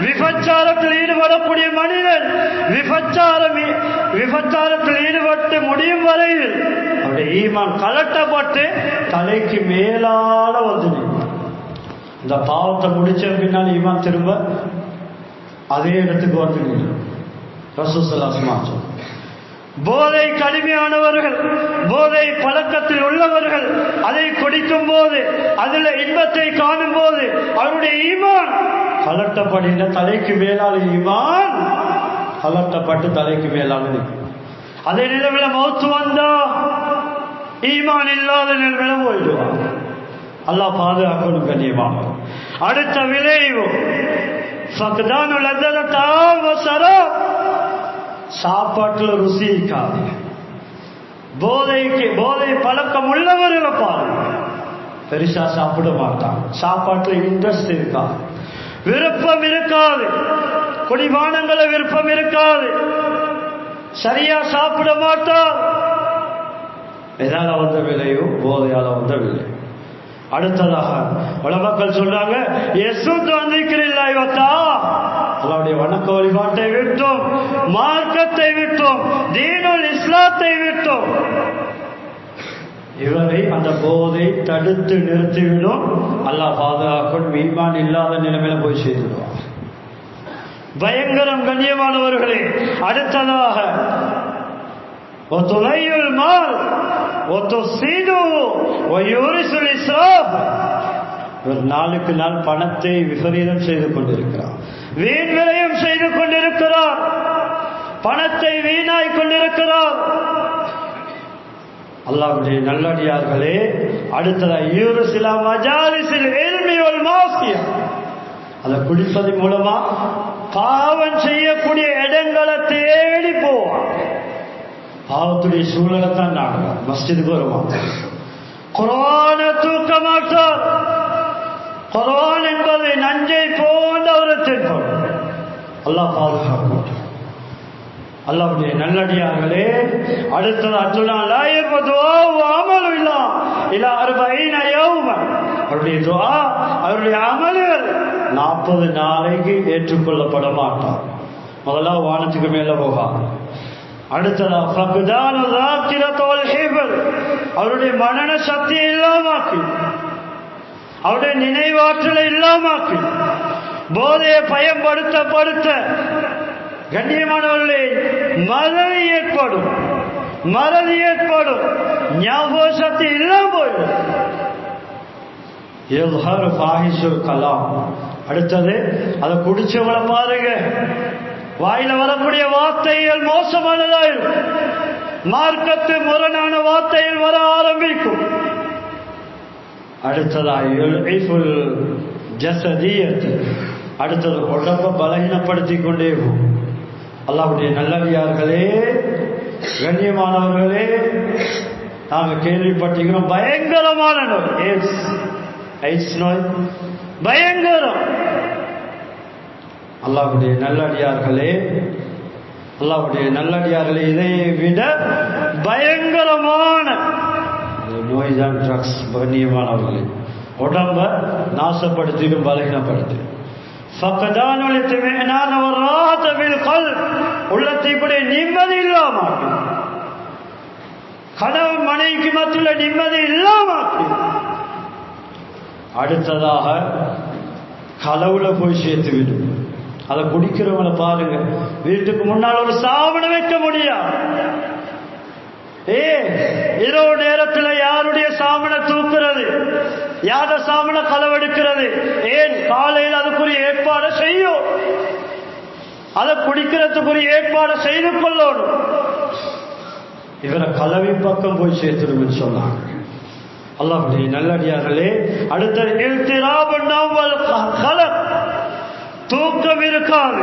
விபச்சாரத்தில் ஈடுபடக்கூடிய மனிதன் விபச்சாரத்தில் ஈடுபட்டு முடியும் வரையில் அவருடைய ஈமான் கலட்டப்பட்டு தலைக்கு மேலால வந்து இந்த பாவத்தை முடிச்ச பின்னால் ஈமான் திரும்ப அதே இடத்துக்கு வந்து ரசூல் ஸல்லல்லாஹு அலைஹி வஸல்லம். போதை கடுமையானவர்கள், போதை பழக்கத்தில் உள்ளவர்கள் அதை குடிக்கும் போது, அதில் இன்பத்தை காணும் போது அவருடைய ஈமான் கலட்டப்படுகிற தலைக்கு மேலான ஈமான் கலட்டப்பட்டு தலைக்கு மேலான அதே நிலைமையில மௌத்து வந்தா ஈமான் இல்லாத நிலைமையில போயிடுவான். அல்லாஹ் பாதுகாக்கணும் கண்ணியமாக. அடுத்த விளைவு சாப்பாட்டுல ருசி இருக்காது. போதை பழக்கம் உள்ளவர்களை பாருங்க, பெருசா சாப்பிட மாட்டான். சாப்பாட்டுல இன்ட்ரெஸ்ட் இருக்காது, விருப்பம் இருக்காது, குடிபானங்களை விருப்பம் இருக்காது, சரியா சாப்பிட மாட்டான். எதால வந்த விளைவு? போதையால வந்த விளைவு. அடுத்ததாக உலமக்கள் சொல்றாங்க, அல்லாஹ்வுடைய வணக்க வழிபாட்டை விட்டோம், மார்க்கத்தை விட்டோம், தீனுல் இஸ்லாத்தை விட்டோம். இவரை அந்த போதை தடுத்து நிறுத்திவிடும். அல்லாஹ் பாதுகாக்கும். ஈமான் இல்லாத நிலைமையில போய் செய்துடுவார். பயங்கரம் கண்ணியமானவர்களே. அடுத்ததாக நாளுக்கு நாள் பணத்தை விபரீதம் செய்து கொண்டிருக்கிறார், வீண் விரயம் செய்து கொண்டிருக்கிறார், பணத்தை வீணாய் கொண்டிருக்கிறார். அல்லாஹ்வுடைய நல்லடியார்களே, அடுத்ததாக அதை குடிப்பதன் மூலமா பாவம் செய்யக்கூடிய இடங்களை தேடி போவான். பாவத்துடைய சூழலை தான் நாடுவார். மஸ்ஜிதுக்கு வருவான், குர்ஆனை தூக்க மாட்டார். குர்ஆன் என்பது நஞ்சை போன்ற ஒரு தென்படும். அல்லாஹ் பாதுகாக்கும். அல்லாஹ்வுடைய நல்லடியார்களே, அடுத்தது அவருடைய துஆ, அவருடைய அமல்கள் 40 நாளைக்கு ஏற்றுக்கொள்ளப்பட மாட்டார். முதல்ல வானத்துக்கு மேல போகாது. அடுத்ததா அவருடைய மனன சக்தியை இல்லாமாக்கி, அவருடைய நினைவாற்றலை இல்லாமாக்கி, போதையை பயன்படுத்த கண்ணியமானவர்களே மறதி ஏற்படும், ஞாபக சக்தி இல்லாம போயிடும். கலாம். அடுத்தது அதை குடிச்சவங்களை பாருங்க, வாயில வரக்கூடிய வார்த்தைகள் மோசமானதாயிரும், மார்க்கத்து முரணான வார்த்தைகள் வர ஆரம்பிக்கும். அடுத்தது உடம்ப பலகீனப்படுத்தி கொண்டே போகும். அல்லாஹ்வுடைய நல்லடியார்களே, கண்ணியமானவர்களே, நாங்க கேள்விப்பட்டிருக்கிறோம் பயங்கரமான நோய், எய்ட்ஸ் நோய் பயங்கரம். அல்லாஹ்வுடைய நல்லடியார்களே, இதை விட பயங்கரமான நோய் தான் ட்ரக்ஸ். கண்ணியமானவர்களே, உடம்ப நாசப்படுத்திடும், பலகீனப்படுத்திடும். உள்ளத்தை நிம்மதி இல்லாம, கணவன் மனைவிக்கு மத்தியில் நிம்மதி இல்லாம. அடுத்ததாக களவுல போய் சேர்த்து விடும். அதை குடிக்கிறவங்களை பாருங்க, வீட்டுக்கு முன்னால் ஒரு சாவணை வைக்க முடியாது. இரவு நேரத்தில் யாருடைய சாமனை தூக்குறது, யார சாமனை களவெடுக்கிறது? ஏன் காலையில் அதுக்குரிய ஏற்பாடு செய்யும், அதை குடிக்கிறதுக்குரிய ஏற்பாடு செய்து கொள்ளணும். இவரை கலவி பக்கம் போய் சேர்த்துடும் சொன்னாங்க. அல்லாஹ்வுடைய நல்லடியார்களே, அடுத்த இல்திராபு நவல் கலக், தூக்கம் இருக்காது,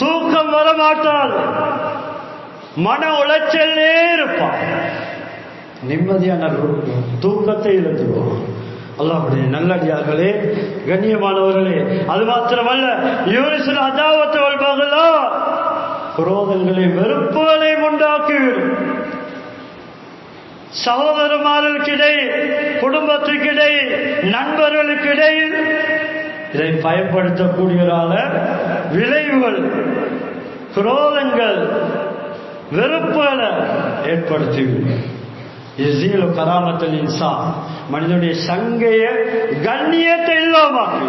தூக்கம் வரமாட்டாது, மன உளைச்சலே இருப்பான், நிம்மதியான தூக்கத்தை இழந்துடுவான். அல்லாஹ்வுடைய நல்லடியார்களே, கண்ணியமானவர்களே, அது மாத்திரமல்ல, யூரிசுல் அதாவத் வல் பகலா, குரோதங்களை வெறுப்புகளை உண்டாக்கிவிடும். சகோதரமார்களுக்கிடையே, குடும்பத்துக்கிடையே, நண்பர்களுக்கிடையில் இதை பயன்படுத்தக்கூடியவரால விளைவுகள், குரோதங்கள், வெறுப்புகளை ஏற்படுத்திவிடும். இஸ்ஸீலு கராமத்துல் இன்சான், மனிதனுடைய சங்கைய கண்ணியத்தை இல்லாமாக்கி.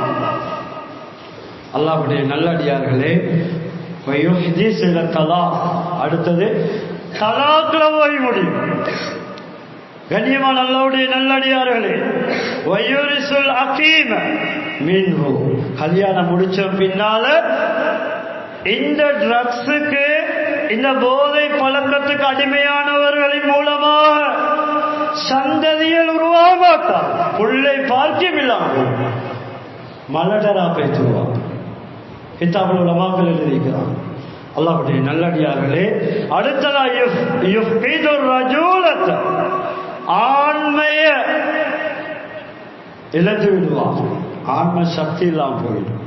அல்லாஹ்வுடைய நல்லடியார்களே, வயுஹ்திஸுல் தலாக், அடுத்தது தலாக்ல போய் முடியும். கண்ணியமான அல்லாஹ்வுடைய நல்லடியார்களே, வயுரிசுல் அகீம மின்ஹு, கல்யாணம் முடிச்ச பின்னால இந்த ட்ரக்ஸுக்கு, இந்த போதை பழக்கத்துக்கு அடிமையானவர்களின் மூலமாக சந்ததியில் உருவாகமாட்டார். புள்ளை பார்க்கியம் இல்லாமல் மலடரா பேசுவார். கிதாபுல் உலமாக்கள் எழுதியிருக்கிறார். அல்லாஹ்வுடைய நல்லடியார்களே, அடுத்ததா யுஃபிதுர் ரஜூலத், ஆண்மைய இழந்து விடுவார், ஆண்மை சக்தி இல்லாமல் போயிடும்.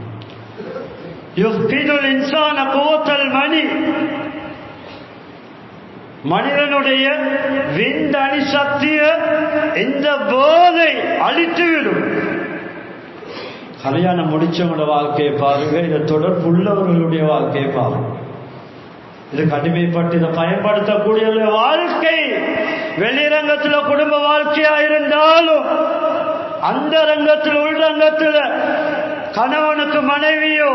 யுஃபிதுல் இன்சான குவத்தல் மணி, மனிதனுடைய விந்தணி சக்திய இந்த போதை அழித்துவிடும். கல்யாணம் முடிச்சவங்களோட வாழ்க்கையை பாருங்க, இதை தொடர்புள்ளவர்களுடைய வாழ்க்கையை பாருங்க. இது கடுமைப்பட்டு இதை பயன்படுத்தக்கூடிய வாழ்க்கை வெளிரங்கத்தில் குடும்ப வாழ்க்கையா இருந்தாலும், அந்த ரங்கத்தில் உள்ரங்கத்தில் கணவனுக்கு மனைவியோ,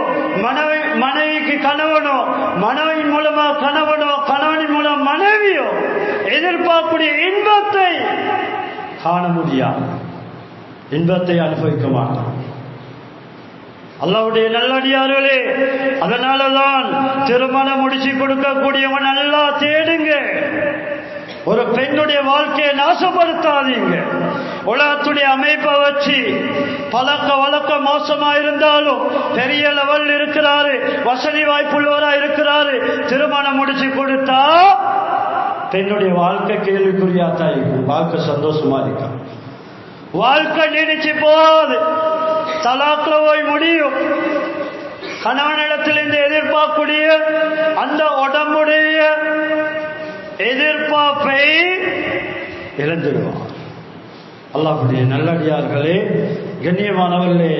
மனைவிக்கு கணவனோ, மனைவி மூலமா கணவனோ, கணவனின் மூலம் மனைவியோ எதிர்பார்க்கக்கூடிய இன்பத்தை காண முடியாது, இன்பத்தை அனுபவிக்க மாட்டான். அல்லாஹ்வுடைய நல்லடியார்களே, அதனாலதான் திருமணம் முடிச்சு கொடுக்கக்கூடியவன் நல்லா தேடுங்க. ஒரு பெண்ணுடைய வாழ்க்கையை நாசப்படுத்தாதீங்க. உலகத்துடைய அமைப்பை வச்சு பழக்க வழக்க மோசமா இருந்தாலும் பெரிய லெவல் இருக்கிறாரு, வசதி வாய்ப்புள்ளவரா இருக்கிறாரு, திருமணம் முடிச்சு கொடுத்தா பெண்ணுடைய வாழ்க்கை கேள்விக்குரியாத்தான் இருக்கும். வாழ்க்கை சந்தோஷமா இருக்கும், வாழ்க்கை நீடிச்சு போகாது, தலாக்ல போய் முடியும். கணவனிடத்திலிருந்து எதிர்பார்க்கக்கூடிய அந்த உடம்புடைய எதிர்பார்ப்பை இழந்துடுவார். அல்லாஹ்வுடைய நல்லடியார்களே, கண்ணியமானவர்களே,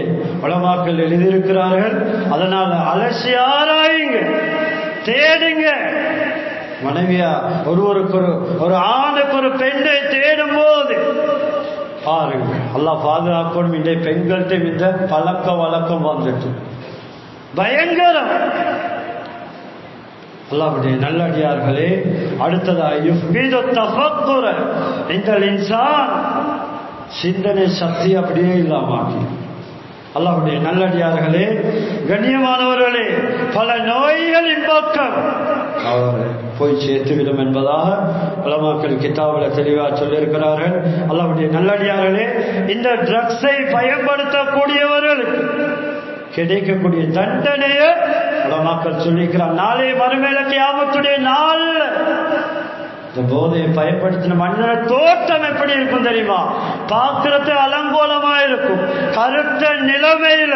உலமாக்கள் எழுதியிருக்கிறார்கள். அதனால அலசி ஆராயுங்க, தேடுங்க. மனைவியா ஒருவருக்கு ஒரு ஆணுக்கு ஒரு பெண்ணை தேடும் போது பாருங்க, அல்லாஹ் பாதுகாக்கணும். இந்த பெண்கள்கிட்ட இந்த பழக்க வழக்கம் வந்துட்டு பயங்கரம். அல்லாஹ்வுடைய நல்லடியார்களே, அடுத்ததாக இந்த இன்சான் சிந்தனை சக்தி அப்படியே இல்லாமாக்கி. அல்லாஹ்வுடைய நல்லடியார்களே, கண்ணியமானவர்களே, பல நோய்களின் பக்கம் போய் சேர்த்துவிடும் என்பதாக உலமாக்கள் கிதாபில் தெளிவாக சொல்லியிருக்கிறார்கள். அல்லாஹ்வுடைய நல்லடியார்களே, இந்த ட்ரக்ஸை பயன்படுத்தக்கூடியவர்களுக்கு கிடைக்கக்கூடிய தண்டனையை உலமாக்கள் சொல்லியிருக்கிறார். நாளை மறுமையில கியாமத்துடைய நாள் இந்த போதையை பயன்படுத்தின மனிதன தோட்டம் எப்படி இருக்கும் தெரியுமா? பார்க்கறது அலங்கோலமா இருக்கும். கருத்த நிலைமையில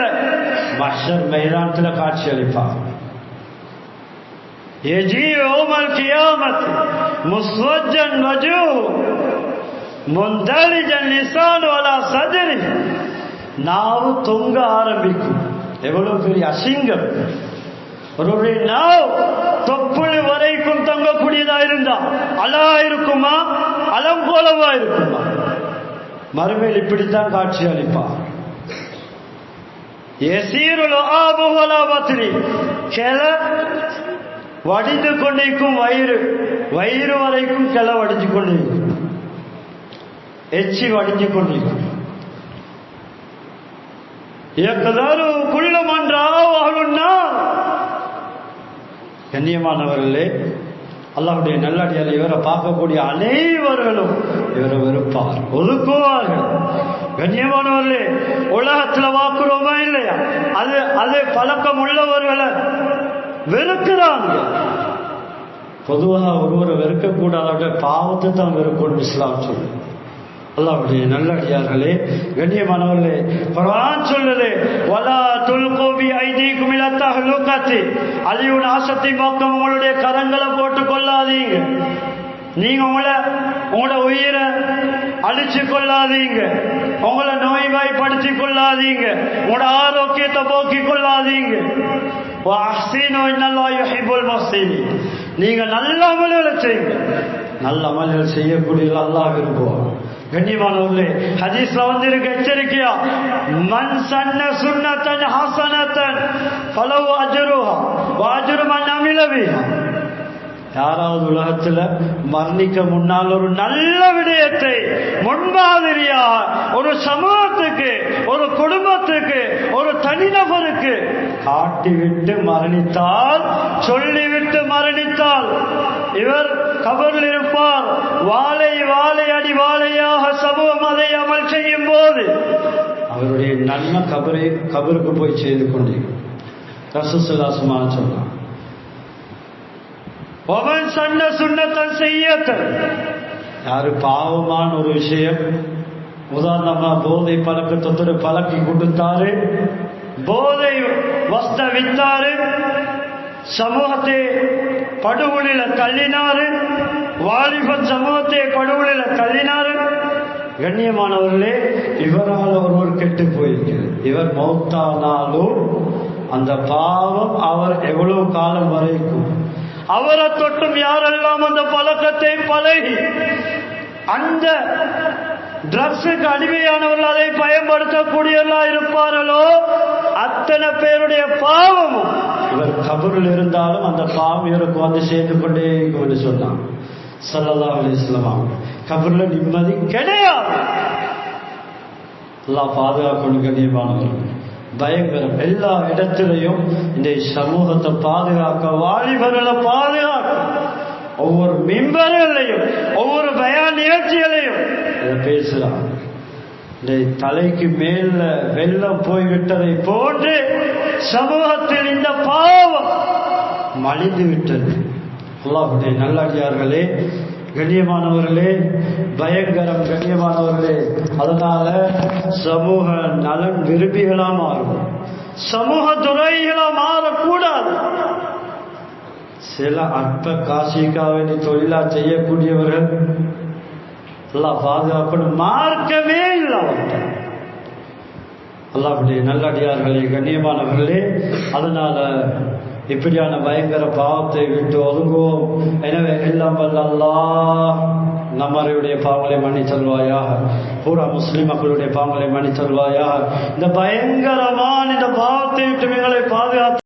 மஹ்ஷர் மைதானத்துல காட்சி அளிப்பார். யஜீஉல் கியாமத் முஸ்வஜ்ஜன் வஜூஹ் முந்தலிஜன் லிசானு அலா சத்ரி, நாவு தொங்க ஆரம்பிக்கும். எவ்வளவு பெரிய அசிங்கம்! ஒருவருடைய நாவ் தொப்புள் வரைக்கும் தொங்கக்கூடியதா இருந்தா அலா இருக்குமா, அலங்கோலமா இருக்குமா? மறுமையில் இப்படித்தான் காட்சி அளிப்பார். யஸீருல் ஆபு வலா பத்னி, கிளை வடிந்து கொண்டிருக்கும். வயிறு வரைக்கும் கிளை வடிஞ்சு கொண்டிருக்கும், எச்சி வடிஞ்சு கொண்டிருக்கும். கண்ணியமானவர்களே, அல்லாஹ்வுடைய நல்லடியார் இவரை பார்க்கக்கூடிய அனைவர்களும் இவரை வெறுப்பார், ஒதுக்குவார்கள். கண்ணியமானவர்களே, உலகத்துல வாக்குறோமா இல்லையா? அது பழக்கம் உள்ளவர்களை வெறுக்கிறாங்க. பொதுவாக ஒருவரை வெறுக்கக்கூடாத பாவத்தை தான் வெறுக்கணும் இஸ்லாம் சொல்லு. அல்லாஹ்வுடைய நல்லடியார்களே, கண்ணியமானவர்களே, குர்ஆன் சொல்லுது, வலா துல்கு பி ஐதீக்கும் இலா தஹ்லுகத்தி, அழிவு நாசத்தின் பக்கம் உங்களுடைய கரங்களை போட்டு கொள்ளாதீங்க. நீங்க உங்களோட உயிரை அழிச்சு கொள்ளாதீங்க, உங்களை நோய்வாய்ப்படுத்தி கொள்ளாதீங்க, உங்களோட ஆரோக்கியத்தை போக்கிக் கொள்ளாதீங்க. நீங்க நல்ல அமல்களை செய்யுங்க. நல்ல அமல்கள் செய்யக்கூடிய அல்லாஹ் விரும்புவார். கண்ணியமானவர்களே, ஹதீஸ்ல வந்திருக்க எச்சரிக்கையா, மன் சன்ன சுன்னத்தன் ஹஸனத்தன் ஃபலஹு அஜ்ருஹா வ அஜ்ரு மன் அமில பிஹா. யாராவது உலகத்துல மரணிக்க முன்னால் ஒரு நல்ல விடயத்தை முன்மாதிரியாக ஒரு சமூகத்துக்கு, ஒரு குடும்பத்துக்கு, ஒரு தனிநபருக்கு காட்டிவிட்டு மரணித்தால், சொல்லிவிட்டு மரணித்தால், இவர் கபரில் இருப்பார். வாழை வாழை அடி வாழையாக சமூகம் அதை அமல் செய்யும் போது அவருடைய நன்மை கபருக்கு போய் செய்து கொண்டே ரசூலுல்லாஹி ஸல்லல்லாஹு அலைஹி வஸல்லம் ஒவன் சன்ன சுன்னத்தன் செய்யத்தன். யாரு பாவமான ஒரு விஷயம், உதாரணமா போதை பழக்கத்தொரு பழக்கி கொடுத்தாரு, போதை வஸ்த வித்தாரு, சமூகத்தை படுகொலில தள்ளினாரு, வாலிபன் சமூகத்தை படுகொலில தள்ளினாரு. கண்ணியமானவர்களே, இவரால் ஒருவர் கெட்டு போயிருக்கிறது. இவர் மௌத்தானாலும் அந்த பாவம் அவர் எவ்வளவு காலம் வரைக்கும், அவரை தொட்டும் யாரெல்லாம் அந்த பழக்கத்தை பழகி அந்த ட்ரக்ஸுக்கு அடிமையானவர்கள் அதை பயன்படுத்தக்கூடியவர்களா இருப்பார்களோ அத்தனை பேருடைய பாவமும் இவர் கபரில் இருந்தாலும் அந்த பாவம் இவருக்கு வந்து சேர்ந்து கொண்டே இருக்கும் என்று சொன்னான் ஸல்லல்லாஹு அலைஹி வஸல்லம். கபரில் நிம்மதி கிடையாது. அல்லாஹ் பாதுகாக்கணும். கண்ணியமானவர்கள், பயங்கரம் எல்லா இடத்திலையும் இந்த சமூகத்தை பாதுகாக்க, வாலிபர்களை பாதுகாக்க, ஒவ்வொரு மிம்பர்களையும் ஒவ்வொரு பயான் நிகழ்ச்சிகளையும் இதை பேசுறான். இந்த தலைக்கு மேல வெள்ளம் போய்விட்டதை போன்று சமூகத்தில் இந்த பாவம் மலிந்து விட்டது. அல்லாஹ்வுடைய நல்லடியார்களே, கண்ணியமானவர்களே, பயங்கரம். கண்ணியமானவர்களே, அதனால சமூக நலன் விரும்பிகளா மாறும், சமூக துறைகளா மாறக்கூடாது. சில அற்ப காசிக்காவை தொழிலா செய்யக்கூடியவர்கள் எல்லாம் பாதுகாக்கணும். மார்க்கமே இல்லை அவர்கிட்ட. அல்லாஹ்வுடைய நல்லடியார்களே, கண்ணியமானவர்களே, அதனால இப்படியான பயங்கர பாவத்தை விட்டு ஒதுங்குவோம். எனவே எல்லாம் வல்ல அல்லாஹ் நம்மளுடைய பாவங்களை மன்னித்தல்வாயாக, பூரா முஸ்லிம் மக்களுடைய பாவங்களை மன்னித்தல்வாயாக. இந்த பயங்கரமான இந்த பாவத்தை விட்டு எங்களை பாதுகாத்து